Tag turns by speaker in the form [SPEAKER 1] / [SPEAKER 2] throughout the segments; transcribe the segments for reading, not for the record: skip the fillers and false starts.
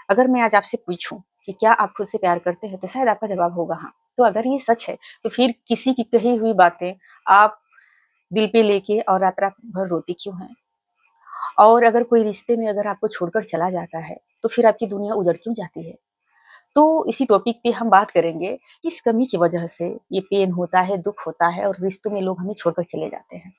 [SPEAKER 1] अगर मैं आज आपसे पूछूं कि क्या आप खुद से प्यार करते हैं, तो शायद आपका जवाब होगा हाँ। तो अगर ये सच है, तो फिर किसी की कही हुई बातें आप दिल पे लेके और रात रात भर रोती क्यों हैं? और अगर कोई रिश्ते में अगर आपको छोड़कर चला जाता है, तो फिर आपकी दुनिया उजड़ क्यों जाती है? तो इसी टॉपिक पे हम बात करेंगे, किस कमी की वजह से ये पेन होता है, दुख होता है और रिश्तों में लोग हमें छोड़कर चले जाते हैं।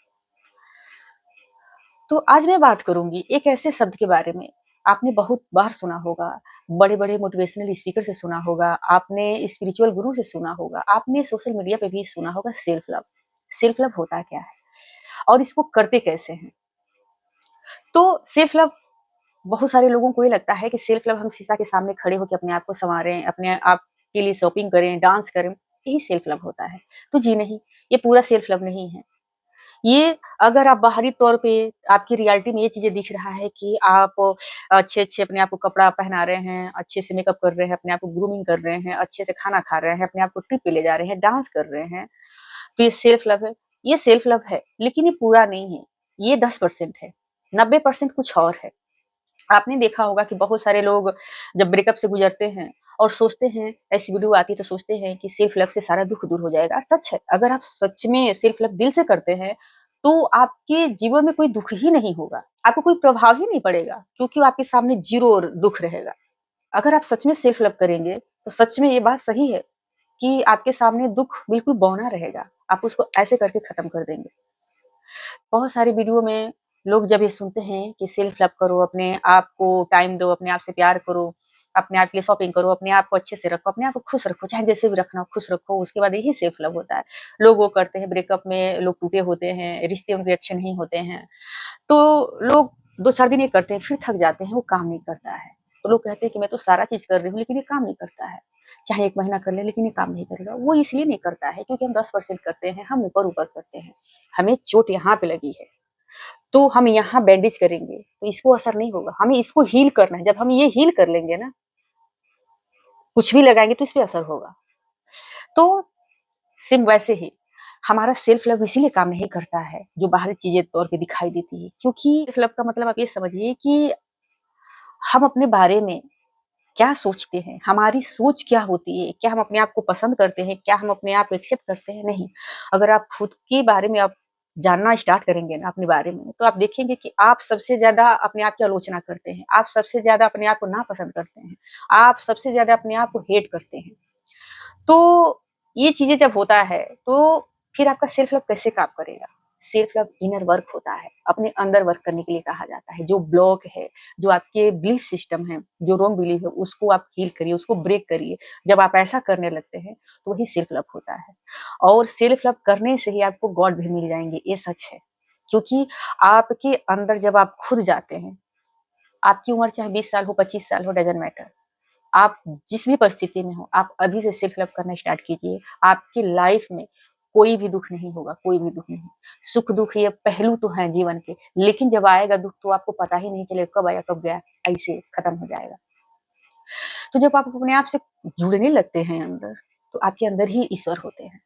[SPEAKER 1] तो आज मैं बात करूँगी एक ऐसे शब्द के बारे में, आपने बहुत बार सुना होगा, बड़े-बड़े मोटिवेशनल स्पीकर से सुना होगा, आपने स्पिरिचुअल गुरु से सुना होगा, आपने सोशल मीडिया पे भी सुना होगा सेल्फ लव। सेल्फ लव होता क्या है? और इसको करते कैसे हैं? तो सेल्फ लव बहुत सारे लोगों को ये लगता है कि सेल्फ लव हम शीशा के सामने खड़े होकर अपने आप को सँवारें, अपने आप के लिए शॉपिंग करें, डांस करें, यही सेल्फ लव होता है। तो जी नहीं, ये पूरा सेल्फ लव नहीं है। ये अगर आप बाहरी तौर पे आपकी रियलिटी में ये चीज़ें दिख रहा है कि आप अच्छे-अच्छे अपने आप को कपड़ा पहना रहे हैं, अच्छे से मेकअप कर रहे हैं, अपने आप को ग्रूमिंग कर रहे हैं, अच्छे से खाना खा रहे हैं, अपने आप को ट्रिप पे ले जा रहे हैं, डांस कर रहे हैं, तो ये सेल्फ लव है। ये सेल्फ लव है, लेकिन ये पूरा नहीं है। ये 10% है, 90% कुछ और है। आपने देखा होगा कि बहुत सारे लोग जब ब्रेकअप से गुजरते हैं और सोचते हैं, ऐसी वीडियो आती है तो सोचते हैं कि सेल्फ लव से सारा दुःख दूर हो जाएगा। और सच है, अगर आप सच में सेल्फ लव दिल से करते हैं, तो आपके जीवन में कोई दुःख ही नहीं होगा। आपको कोई प्रभाव ही नहीं पड़ेगा, क्योंकि आपके सामने ज़ीरो दुःख रहेगा। अगर आप सच में सेल्फ लव करेंगे, तो सच में ये बात सही है कि आपके सामने दुःख बिल्कुल बौना रहेगा। आप उसको ऐसे करके खत्म कर देंगे। बहुत सारी वीडियो में लोग जब ये सुनते हैं कि सेल्फ लव करो, अपने आप को टाइम दो, अपने आप से प्यार करो, अपने आप के लिए शॉपिंग करो, अपने आप को अच्छे से रखो, अपने आप को खुश रखो, चाहे जैसे भी रखना हो खुश रखो, उसके बाद यही सेल्फ लव होता है। लोग वो करते हैं, ब्रेकअप में लोग टूटे होते हैं, रिश्ते उनके अच्छे नहीं होते हैं, तो लोग 2-4 दिन ये करते हैं, फिर थक जाते हैं, वो काम नहीं करता है। तो लोग कहते हैं कि मैं तो सारा चीज़ कर रही हूँ, लेकिन ये काम नहीं करता है। चाहे 1 महीना कर ले, लेकिन ये काम नहीं करेगा। वो इसलिए नहीं करता है, क्योंकि हम 10% करते हैं, हम ऊपर-ऊपर करते हैं। हमें चोट यहाँ पे लगी है, तो हम यहाँ बैंडेज करेंगे, तो इसको असर नहीं होगा। हमें इसको हील करना है, जब हम ये हील कर लेंगे ना, कुछ भी लगाएँगे तो इस पे असर होगा। तो सेम वैसे ही हमारा सेल्फ लव इसीलिए काम नहीं करता है, जो बाहरी चीज़ें तौर पे दिखाई देती है। क्योंकि सेल्फ लव का मतलब आप ये समझिए कि हम अपने बारे में क्या सोचते हैं, हमारी सोच क्या होती है, क्या हम अपने आप को पसंद करते हैं, क्या हम अपने आप को एक्सेप्ट करते हैं? नहीं। अगर आप खुद के बारे में आप जानना स्टार्ट करेंगे ना अपने बारे में, तो आप देखेंगे कि आप सबसे ज़्यादा अपने आप की आलोचना करते हैं, आप सबसे ज़्यादा अपने आप को नापसंद करते हैं, आप सबसे ज़्यादा अपने आप को हेट करते हैं। तो ये चीज़ें जब होता है, तो फिर आपका सेल्फ लव कैसे काम करेगा? सेल्फ लव इनर वर्क होता है, अपने अंदर वर्क करने के लिए कहा जाता है। जो ब्लॉक है, जो आपके बिलीफ सिस्टम है, जो रॉन्ग बिलीफ है, उसको आप हील करिए, उसको ब्रेक करिए। जब आप ऐसा करने लगते हैं, तो वही सेल्फ लव होता है। और सेल्फ लव करने से ही आपको गॉड भी मिल जाएँगे, ये सच है। क्योंकि आपके अंदर जब आप खुद जाते हैं, आपकी उम्र चाहे 20 साल हो, 25 साल हो, डज़न्ट मैटर। आप जिस भी परिस्थिति में हो, आप अभी से सेल्फ लव करना स्टार्ट कीजिए। आपकी लाइफ में कोई भी दुःख नहीं होगा, कोई भी दुःख नहीं। सुख-दुःख ये पहलू तो हैं जीवन के, लेकिन जब आएगा दुःख तो आपको पता ही नहीं चलेगा कब आया, कब गया, ऐसे खत्म हो जाएगा। तो जब आप अपने आप से जुड़ने लगते हैं अंदर, तो आपके अंदर ही ईश्वर होते हैं।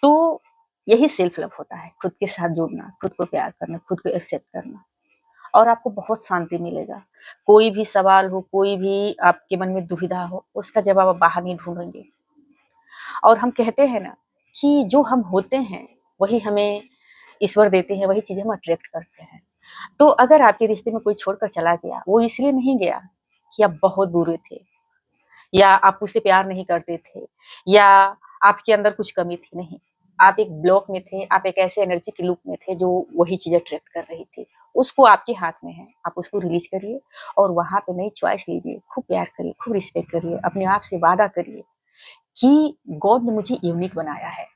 [SPEAKER 1] तो यही सेल्फ लव होता है, खुद के साथ जुड़ना, खुद को प्यार करना, खुद को एक्सेप्ट करना। और आपको बहुत शांति मिलेगा। कोई भी सवाल हो, कोई भी आपके मन में दुविधा हो, उसका जवाब आप बाहर नहीं ढूँढेंगे। और हम कहते हैं ना कि जो हम होते हैं, वही हमें ईश्वर देते हैं, वही चीज़ें हम अट्रैक्ट करते हैं। तो अगर आपके रिश्ते में कोई छोड़कर चला गया, वो इसलिए नहीं गया कि आप बहुत बुरे थे या आप उससे प्यार नहीं करते थे या आपके अंदर कुछ कमी थी, नहीं। आप एक ब्लॉक में थे, आप एक ऐसे एनर्जी के लूप में थे जो वही चीज़ अट्रैक्ट कर रही थी। उसको आपके हाथ में है, आप उसको रिलीज़ करिए और वहाँ पे नई चॉइस लीजिए, खूब प्यार करिए, खूब रिस्पेक्ट करिए, अपने आप से वादा करिए कि गॉड ने मुझे यूनिक बनाया है।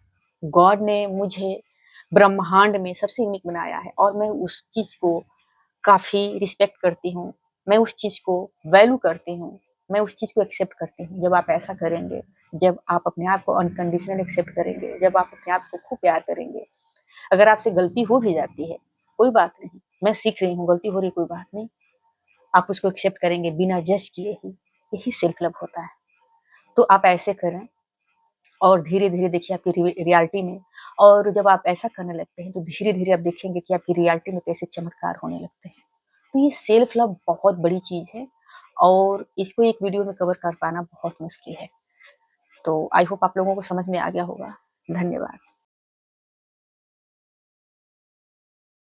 [SPEAKER 1] गॉड ने मुझे ब्रह्मांड में सबसे यूनिक बनाया है और मैं उस चीज़ को काफ़ी रिस्पेक्ट करती हूँ। मैं उस चीज़ को वैल्यू करती हूँ। मैं उस चीज़ को एक्सेप्ट करती हूँ। जब आप ऐसा करेंगे, जब आप अपने आप को अनकंडीशनल एक्सेप्ट करेंगे, जब आप अपने आप को खूब प्यार करेंगे, अगर आपसे गलती हो भी जाती है, कोई बात नहीं, मैं सीख रही हूँ, गलती हो रही कोई बात नहीं। आप उसको एक्सेप्ट करेंगे बिना जज किए ही, यही सेल्फ लव होता है। तो आप ऐसे करें और धीरे-धीरे देखिए आपकी रियलिटी में और जब आप ऐसा करने लगते हैं, तो धीरे-धीरे आप देखेंगे कि आपकी रियलिटी में कैसे चमत्कार होने लगते हैं। तो ये सेल्फ लव बहुत बड़ी चीज़ है और इसको एक वीडियो में कवर कर पाना बहुत मुश्किल है। तो आई होप आप लोगों को समझ में आ गया होगा। धन्यवाद।